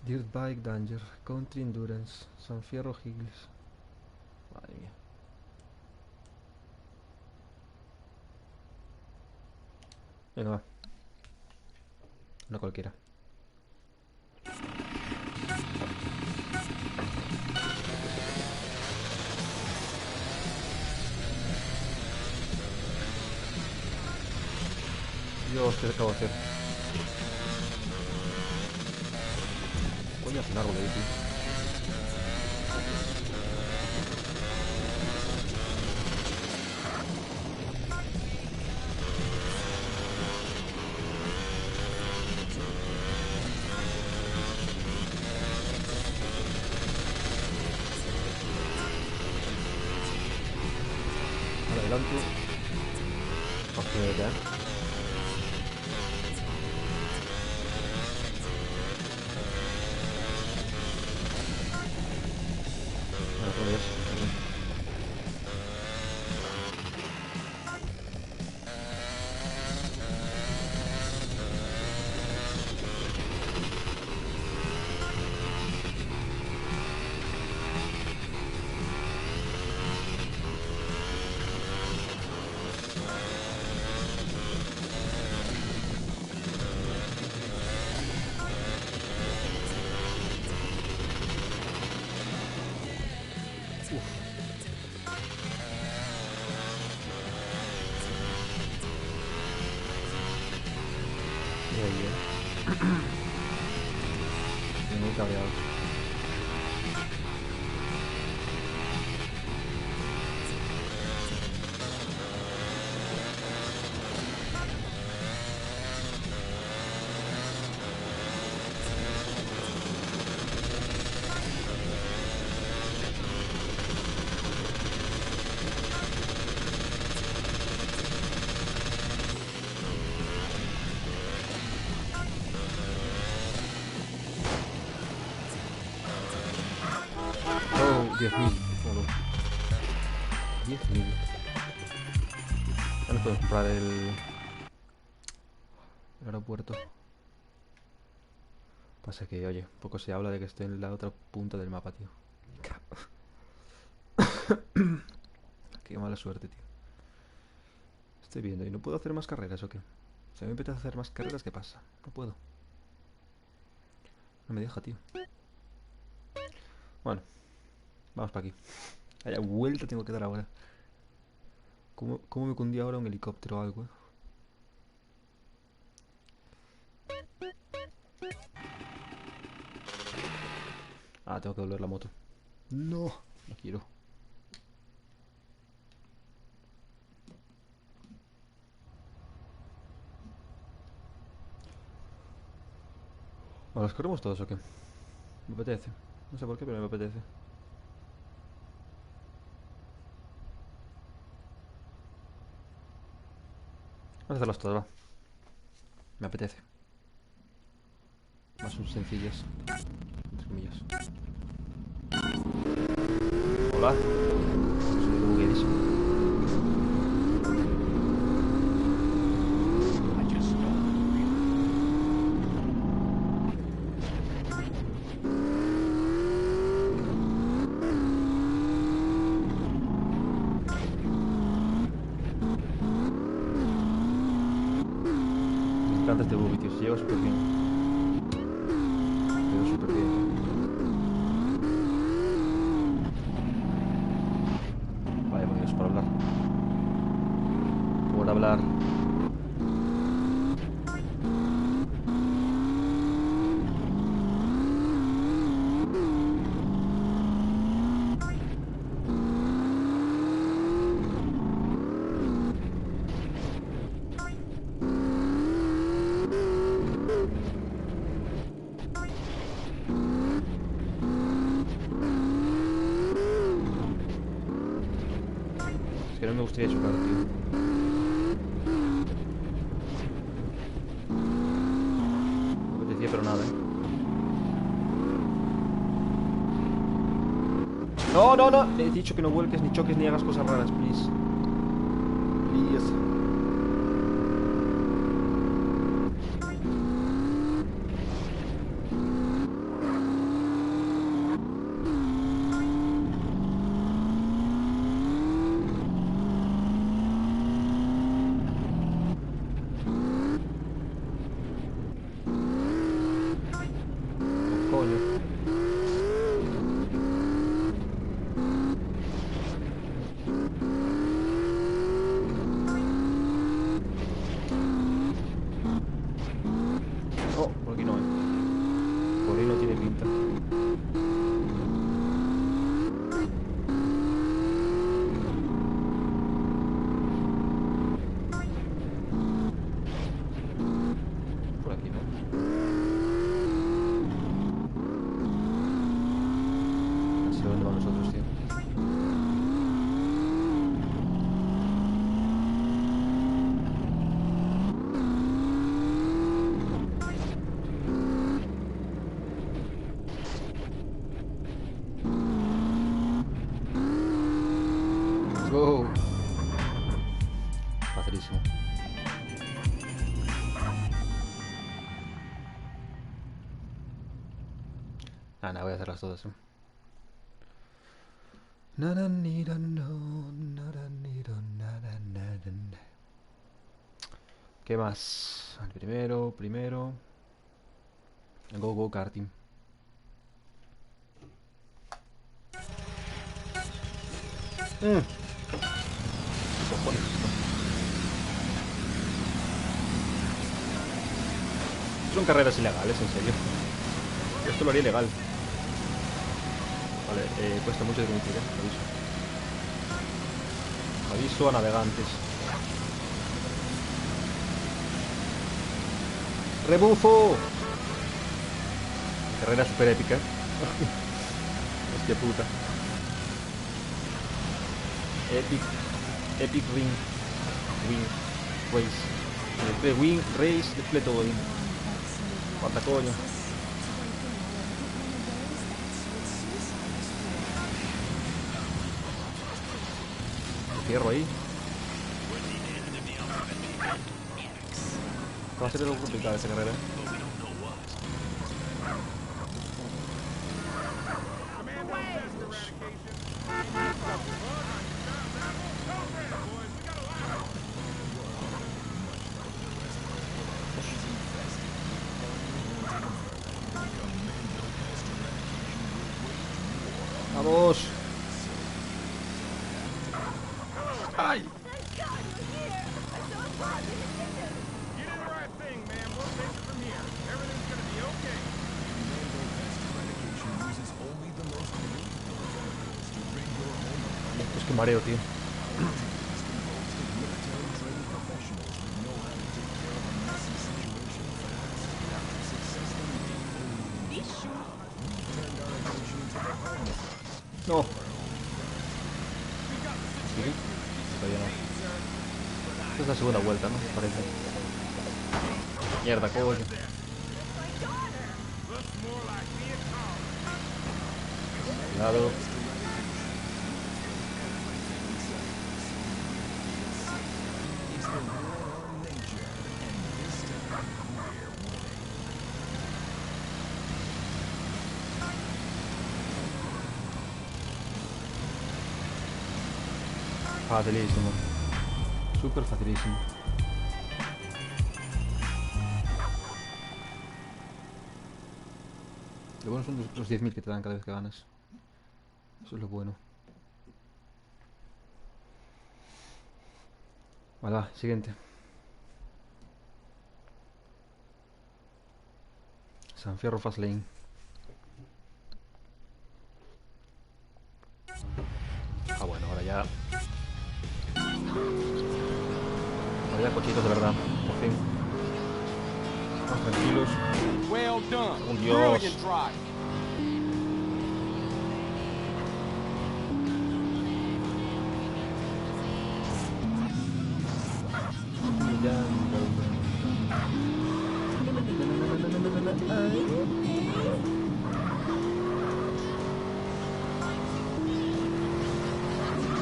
Dirt Bike Danger, Country Endurance, San Fierro Hills. Madre mía. Venga, va. Una cualquiera. Dios, ¿qué acabo de hacer? Coño, hace un árbol ahí, tío. Al adelanto. Hostia, ya. Al revés. Estoy muy cabreado. Oh, 10.000. Bueno, 10.000. Ya nos podemos comprar el aeropuerto. Pasa que, oye, poco se habla de que estoy en la otra punta del mapa, tío. Qué mala suerte, tío. Estoy viendo, ¿y no puedo hacer más carreras o qué? Si a mí me apetece hacer más carreras, ¿qué pasa? No puedo. No me deja, tío. Bueno, vamos para aquí. Vaya vuelta tengo que dar ahora. ¿Cómo me cundía ahora un helicóptero o algo, eh? Ah, tengo que volver la moto. No, no quiero. Bueno, ¿los corremos todos o qué? Me apetece. No sé por qué, pero me apetece. Vamos a hacerlos todos, va. Me apetece. Más un sencillos. Entre comillas. Hola. Soy buguerísimo. Me encanta este buggy, tío. Se lleva súper bien. Se lleva súper bien. Vaya, por Dios, por hablar. Por hablar. Es que no me gustaría chocar, tío. No me apetecía, pero nada, eh. No, no, no. He dicho que no vuelques, ni choques, ni hagas cosas raras, please. Please. pinta. Por aquí, ¿no? No sé dónde van los otros, tío. Let's go. Facilísimo. Nada, voy a hacerlas todas, ¿Qué más? El primero. Go karting. ¿Qué cojones es esto? Son carreras ilegales, en serio. Esto lo haría ilegal. Vale, cuesta mucho de conducir, aviso. Aviso a navegantes. ¡Rebufo! Carrera super épica. Hostia puta. Epic Wing Race. Wing Race, después todo bien. Cuarta coño. Cierro ahí. Va a ser algo complicado esa carrera. ¡Vamos! ¡Ay! Es que mareo, tío. No. ¿Sí? Todavía no. Esta es la segunda vuelta, ¿no? Parece. Mierda, coño. Cuidado. Facilísimo. Súper facilísimo. Lo bueno son los 10.000 que te dan cada vez que ganas. Eso es lo bueno. Vale, va, siguiente. San Fierro Fastlane. Ah, bueno, ahora ya... Ahora ya cochitos de verdad, por fin. Más tranquilos. ¡Oh, Dios!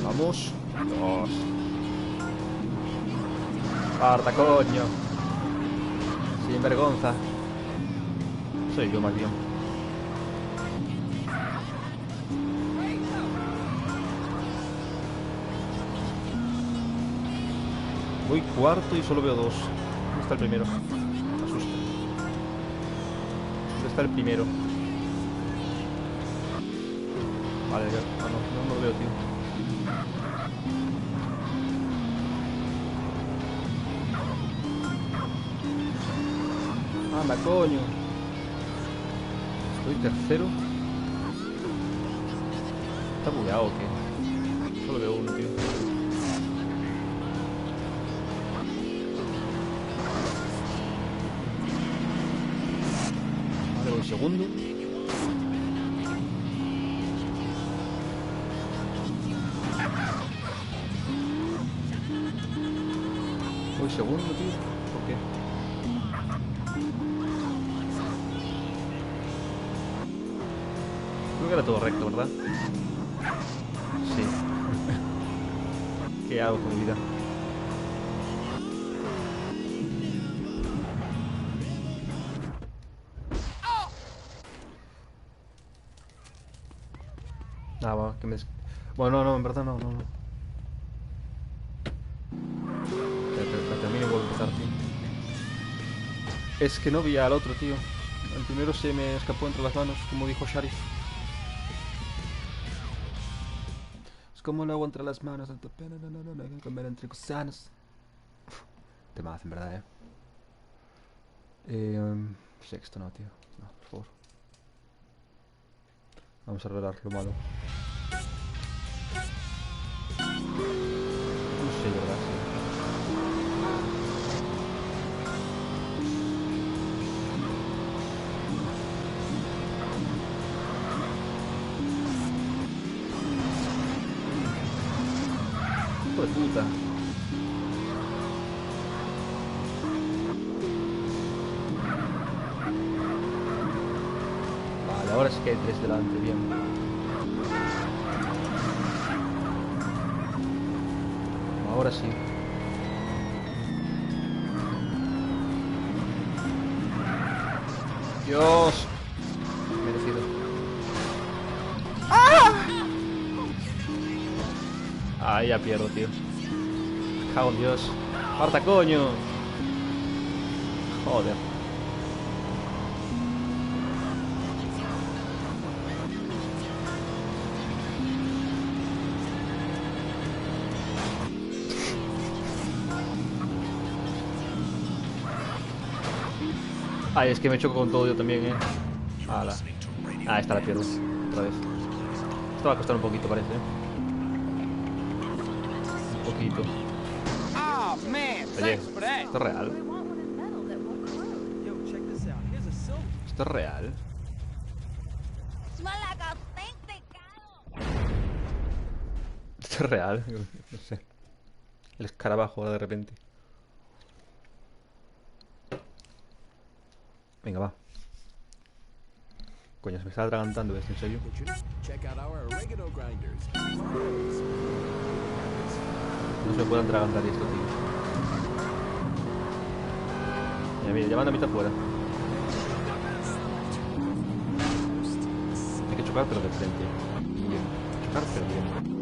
Vamos. Dios. Parta, coño. Sin vergüenza. Soy yo más bien. Voy cuarto y solo veo dos. ¿Dónde está el primero? Me asusta. ¿Dónde está el primero? Vale, ya. Ah, no lo veo, tío. Anda, coño. Estoy tercero. ¿Está bugueado o qué? Solo veo uno, tío. Vale, voy segundo. Voy segundo, tío. ¿Por qué? Creo que era todo recto, ¿verdad? Sí. ¿Qué hago con mi vida? Ah, va, que me... Bueno, no, en verdad no. La termino y vuelvo a empezar, tío. Es que no vi al otro, tío. El primero se me escapó entre las manos, como dijo Sharif. Es como el agua entre las manos, hay que comer entre gusanos. Temazo, en verdad, Sexto no, tío. No, por favor. Vamos a arreglar lo malo. No sé, ¿verdad? Sí. Hijo de puta. Vale, ahora sí que hay tres delante, bien. Ahora sí. Dios. Merecido. Ahí ya pierdo, tío. Cago en Dios. ¡Parta, coño! Joder. Ay, es que me choco con todo yo también, Ala. Ah, esta la pierdo. Otra vez. Esto va a costar un poquito, parece, Un poquito. Oye, ¿esto es real? ¿Esto es real? ¿Esto es real? No sé. El escarabajo ahora de repente. Venga, va. Coño, se me está atragantando esto, ¿en serio? No se me puede atragantar esto, tío. Mira, ya van a mitad fuera. Hay que chocar, pero de frente. Bien. Chocar, pero bien.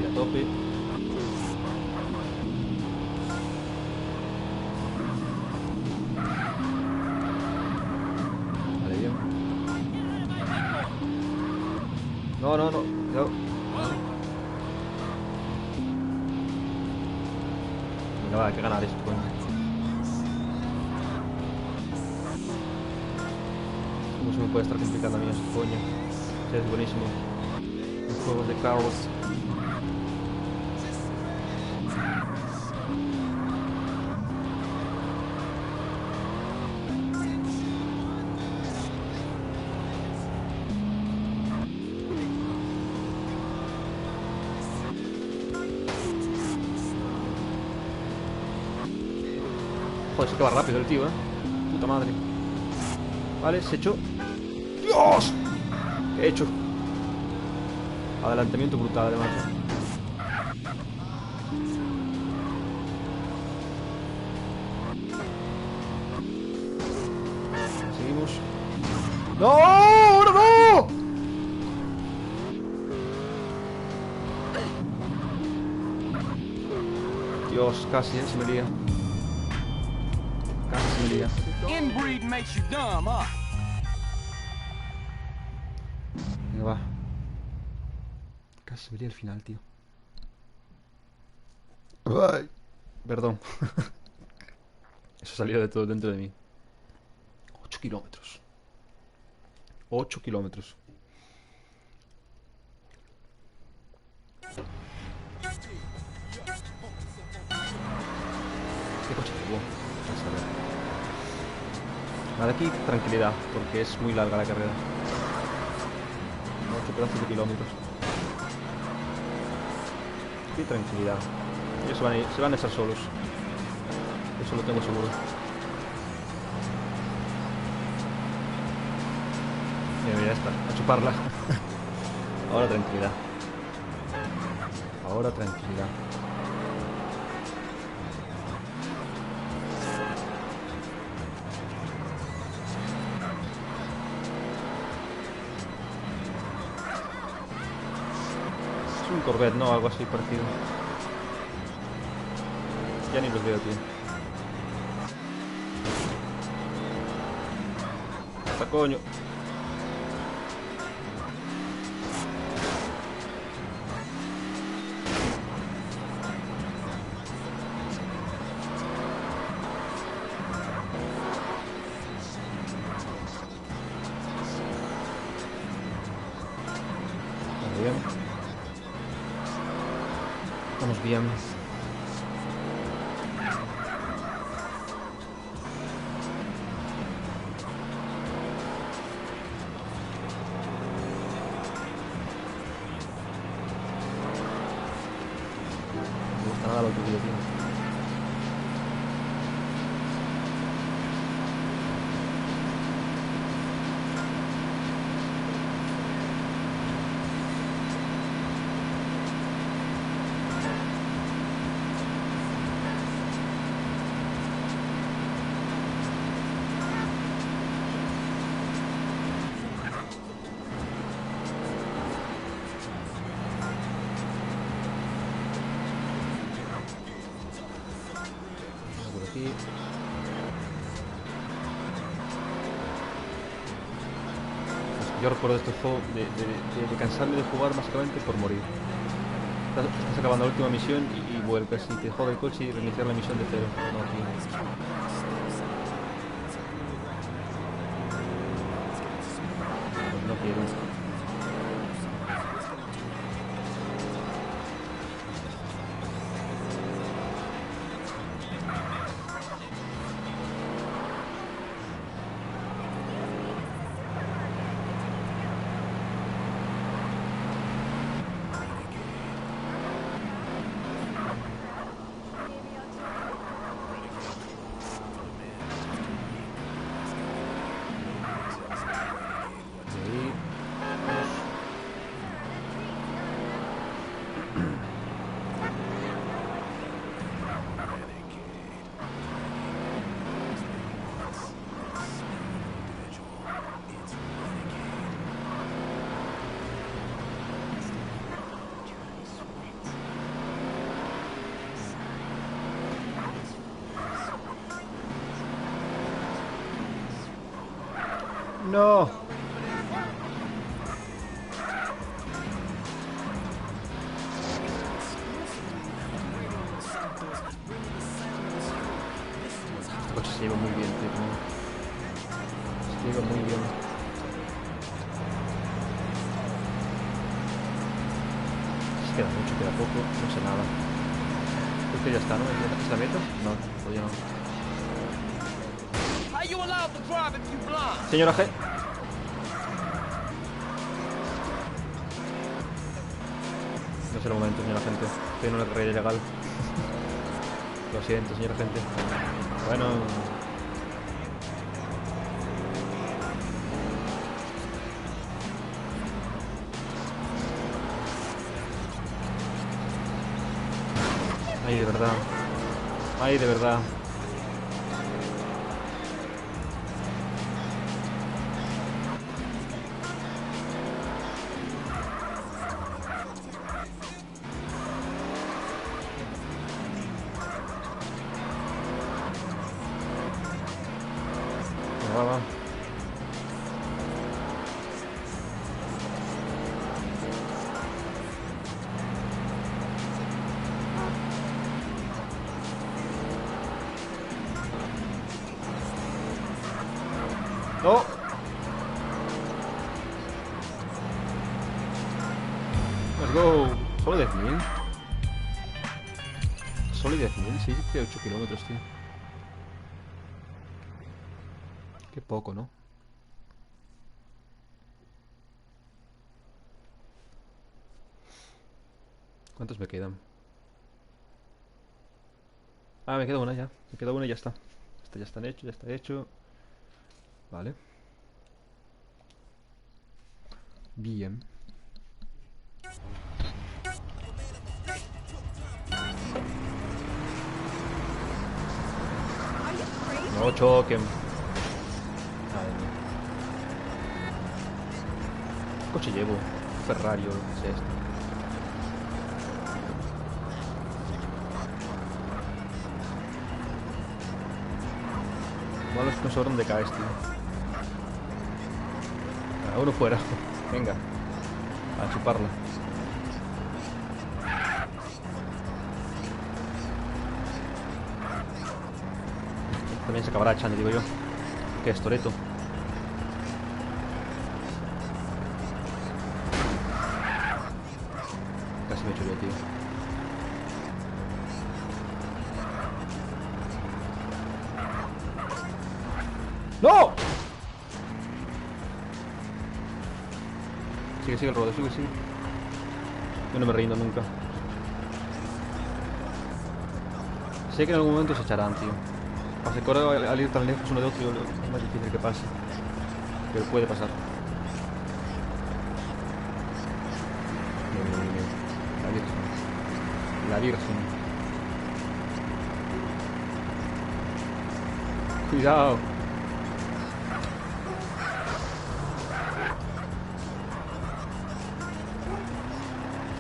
A tope. Vale, bien. No. Cuidado. Venga, va, hay que ganar esto, coño. ¿Cómo se me puede estar complicando a mí esto, coño? Sí, es buenísimo. Los juegos de carros. Joder, se que va rápido el tío, Puta madre. Vale, se echó. ¡Dios! ¿Qué he hecho? Adelantamiento brutal, además. Seguimos. ¡No! ¡Ahora no! Dios, casi, se me lía. Casi se me lía. Venga, va. Casi se me lía el final, tío. Ay, perdón. Eso salió de todo dentro de mí. 8 kilómetros. 8 kilómetros. ¿Qué coche tuvo? A saber. Nada, aquí tranquilidad, porque es muy larga la carrera. 8 pedazos de kilómetros. Aquí tranquilidad. Ellos se van a estar solos. Eso lo tengo seguro. Mira, mira, ya está. A chuparla. Ahora tranquilidad. Ahora tranquilidad. Es un Corvette, ¿no? Algo así parecido. Ya ni los veo, tío. ¡Hasta coño! Vamos bien. Vamos bien. No me gusta nada lo que digo, tío. Por aquí. Yo recuerdo este juego de cansarme de jugar básicamente por morir. Estás acabando la última misión y vuelves y te jode el coche y reiniciar la misión de cero. No, tío. Pues no quiero. Y ahí. No. Este coche se lleva muy bien, tío. Se lleva muy bien. Queda mucho, queda poco, no sé nada. Creo que ya está, ¿no? ¿Es la meta? No, todavía no. Señora G. No es el momento, señora gente. Estoy en una carrera ilegal. Lo siento, señora gente. Bueno. Ay, de verdad. Ay, de verdad. Va, va. go. Solo 10.000. Solo 10.000, sí, 8 kilómetros, tío. Qué poco, ¿no? ¿Cuántos me quedan? Ah, me queda una ya. Me queda una y ya está. Este ya está hecho, ya está hecho. Vale. Bien. No choquen. Madre mía. ¿Qué coche llevo? Ferrari o lo que sea esto. Malo es que no sé por dónde caes, tío. Ah, uno fuera. Venga. A chuparla. También se acabará echando, digo yo. ¿Qué es, Toretto? Casi me he hecho yo, tío. ¡No! Sigue, sigue el rodeo, sigue, sigue. Yo no me rindo nunca. Sé que en algún momento se echarán, tío. Pasa que ahora al ir tan lejos uno de otro es más difícil que pase. Pero puede pasar. La Virgen. La Virgen. Cuidado.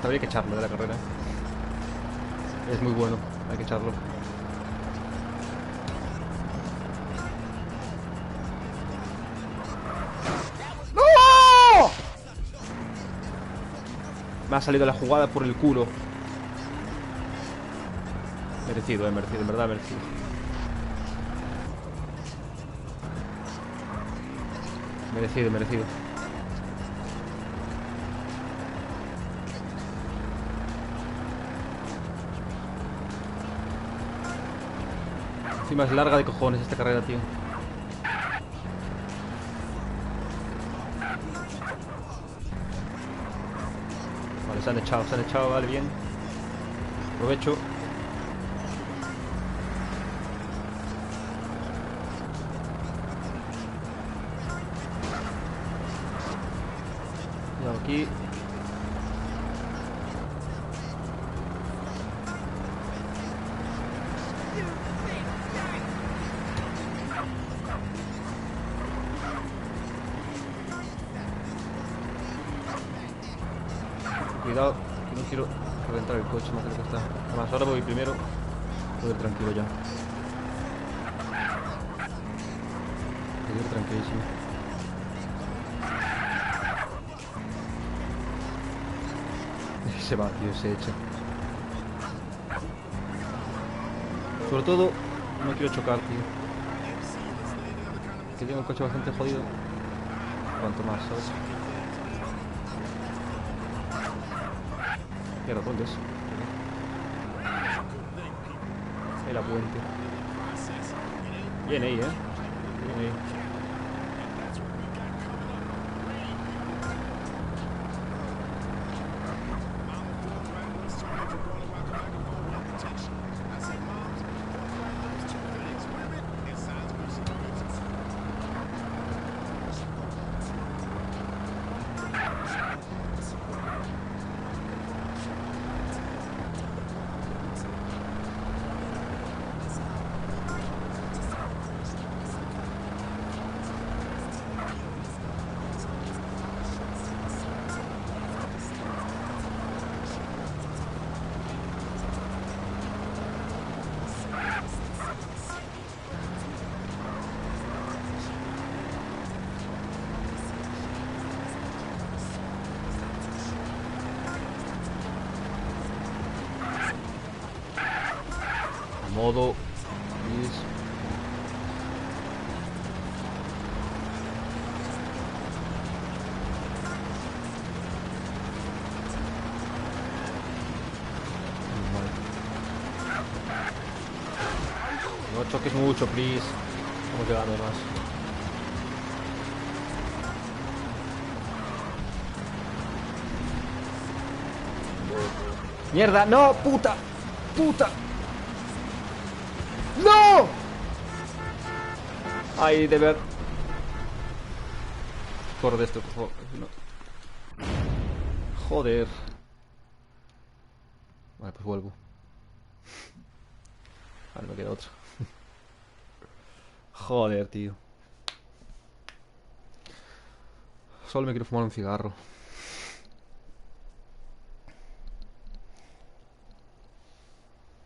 Habría que echarlo de la carrera. Es muy bueno, hay que echarlo. ¡No! Me ha salido la jugada por el culo. Merecido, merecido, en verdad merecido. Merecido, merecido. Encima es larga de cojones esta carrera, tío. Vale, se han echado, vale, bien. Aprovecho. Cuidado aquí. Cuidado, que no quiero reventar el coche más de lo que está. Además, ahora voy primero. Voy a ir tranquilo ya. Voy a ir tranquilísimo. Se va, tío, se echa. Sobre todo, no quiero chocar, tío. Que tengo el coche bastante jodido. Cuanto más, ¿sabes? Mierda, ¿dónde es? Ahí la puente. Bien ahí, bien ahí. Modo is... No choques mucho, please. Estamos llegando más. ¡Mierda! ¡No! ¡Puta! ¡Puta! ¡No! Ay, de ver. Corre de esto, por favor. No. Joder. Vale, pues vuelvo. Vale, me queda otro. Joder, tío. Solo me quiero fumar un cigarro.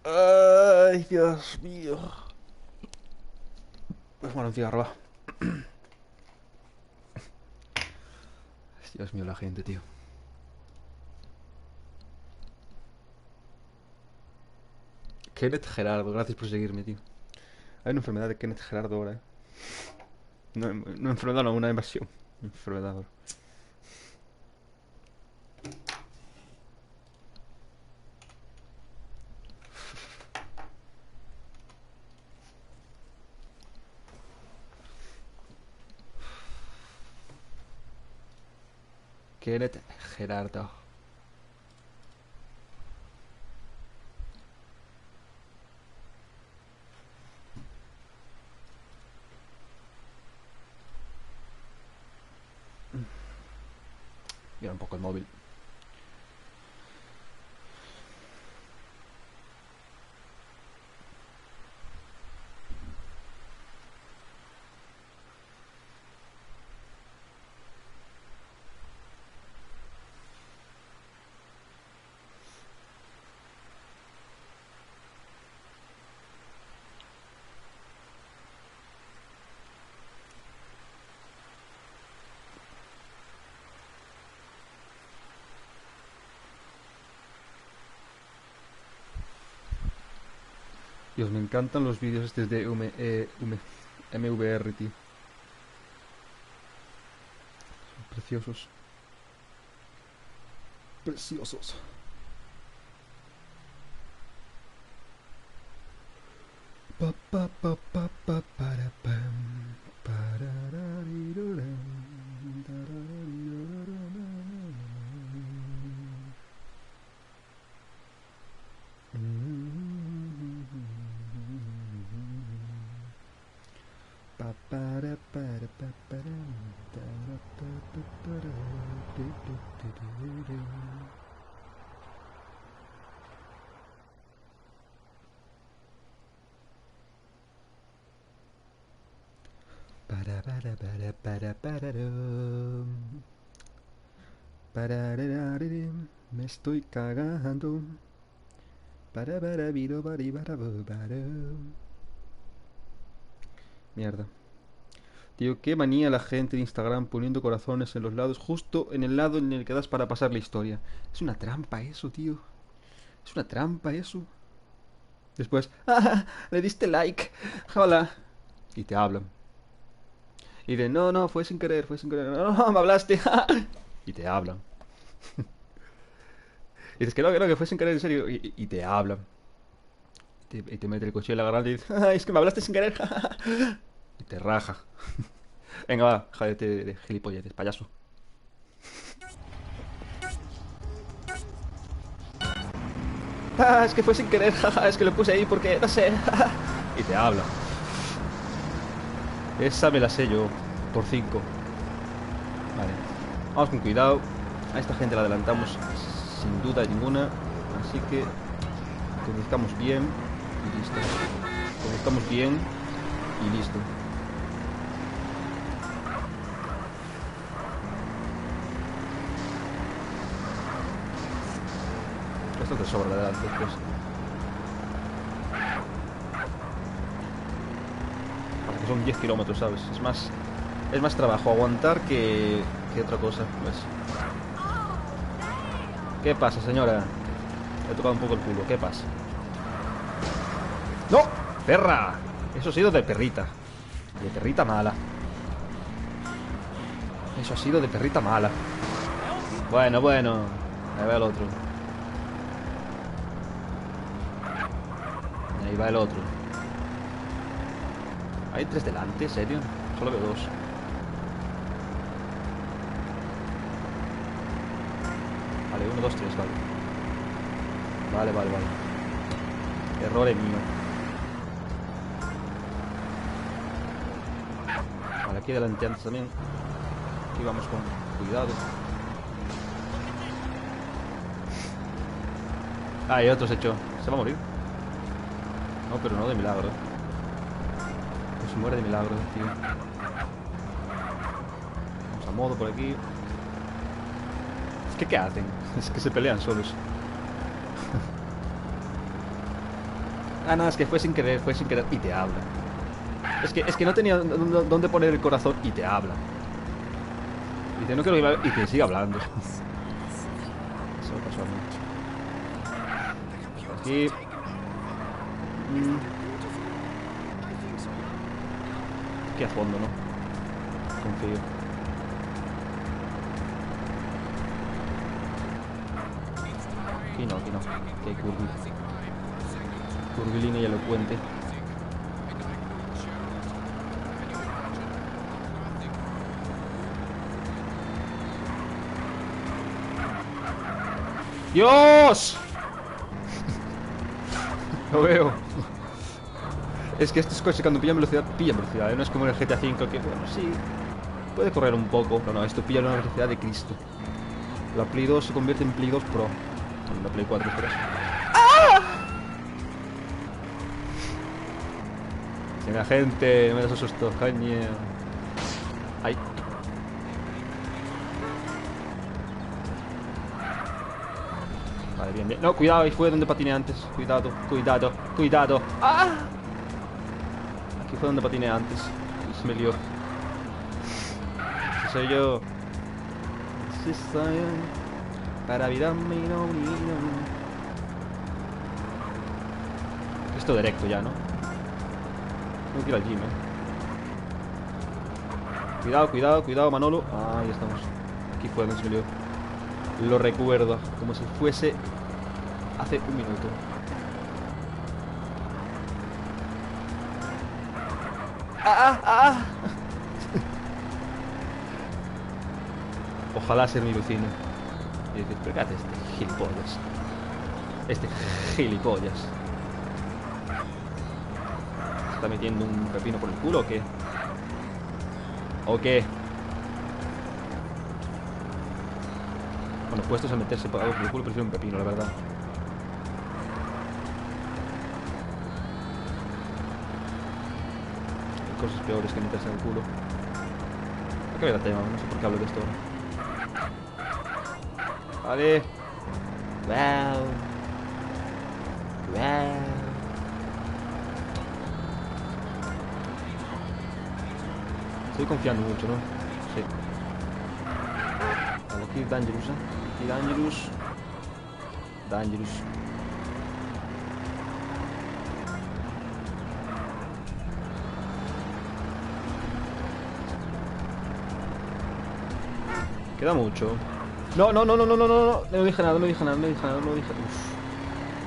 Ay, Dios mío. Voy a fumar un cigarro, va. Dios mío, la gente, tío. Kenneth Gerardo, gracias por seguirme, tío. Hay una enfermedad de Kenneth Gerardo ahora, eh. No, no enfermedad, no, una invasión. Enfermedad ahora. Kenneth Gerardo. Mira un poco el móvil. Dios, me encantan los vídeos estos de MVR, tío. Son preciosos. Preciosos. Pa, pa, pa, pa, pa, para, pam, pararariruram, pa, para, pa, param, tara, pa, pa, para, du, du, du, du, du. Pararararum. Pararararim. Me estoy cagando. Parabarabirobaribarabobarum. Mierda. Tío, qué manía la gente de Instagram poniendo corazones en los lados, justo en el lado en el que das para pasar la historia. Es una trampa eso, tío. Es una trampa eso. Después, ¡ah! Le diste like. Hola. Y te hablan. Y de, no, no, fue sin querer, fue sin querer. No, no, me hablaste. Y te hablan. Y dices que no, que fue sin querer, en serio. Y te hablan. Y te mete el cuchillo en la garganta y dices, es que me hablaste sin querer. Y te raja. Venga, va, jadete de gilipolletes, payaso. Es que fue sin querer, es que lo puse ahí porque, no sé. Y te habla. Esa me la sé yo, por 5. Vale, vamos con cuidado. A esta gente la adelantamos sin duda ninguna. Así que conduzcamos bien y listo. Conduzcamos bien y listo. Esto te sobra de adelante después. Porque son 10 kilómetros, ¿sabes? Es más trabajo aguantar que otra cosa, ¿ves? ¿Qué pasa, señora? Le he tocado un poco el culo, ¿qué pasa? ¡No! ¡Perra! Eso ha sido de perrita. De perrita mala. Eso ha sido de perrita mala. Bueno, bueno. Ahí va el otro. Ahí va el otro. Hay tres delante, ¿en serio? Solo veo dos. Vale, 1, 2, 3, vale. Vale. Error mío. Vale, aquí delante antes también. Aquí vamos con cuidado. Ah, y otro se echó. ¿Se va a morir? No, pero no de milagro. No se muere de milagro, tío. Vamos a modo por aquí. Es que, ¿qué hacen? Es que se pelean solos. Ah, nada, es que fue sin querer y te habla. Es que no tenía dónde poner el corazón y te habla. Y dice, no quiero ir y te sigue hablando. Eso me pasó a mí. Aquí. Aquí a fondo, ¿no? Confío. Aquí no. Aquí hay curvilínea y elocuente. ¡Dios! Lo veo. Es que estos coches cuando pillan velocidad, ¿eh? No es como en el GTA V que, bueno, sí, puede correr un poco. No, esto pilla una velocidad de Cristo. La Play 2 se convierte en Play 2 Pro. En la Play 4, esperas. ¡Ah! Venga, gente, no me das un susto, caña. Ay. Vale, bien. No, cuidado, ahí fue donde patiné antes. Cuidado. ¡Ah! Aquí fue donde patiné antes. Y se me lió. Ese soy yo. Ese soy yo. Para vida no. Esto directo ya, ¿no? Tengo que ir al gym, Cuidado, Manolo. Ah, ahí estamos. Aquí fue donde se me lió. Lo recuerdo, como si fuese hace un minuto. Ojalá ser mi vecino. Y decir, pero ¿qué hace este gilipollas? ¿Se está metiendo un pepino por el culo o qué? ¿O qué? Bueno, puestos a meterse por algo por el culo, prefiero un pepino, la verdad. Hay cosas peores que meterse en el culo. Hay que ver el tema, no sé por qué hablo de esto ahora. Vale. Wow. Estoy confiando mucho, ¿no? Sí. Vale, aquí Dangerous, Aquí Dangerous. Queda mucho. No. No me dije nada. Uf.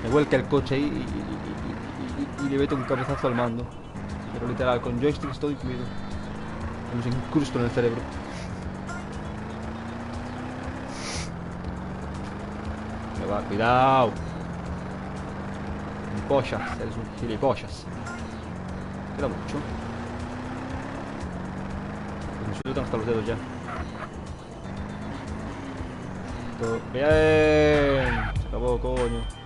Me vuelca el coche ahí y le meto un cabezazo al mando. Pero literal, con joystick todo incluido. Me los incrusto en el cerebro. Me va, cuidado. Gilipollas, eres un gilipollas. Queda mucho. Pues me sueltan hasta los dedos ya. Todo bien. Se acabó, coño.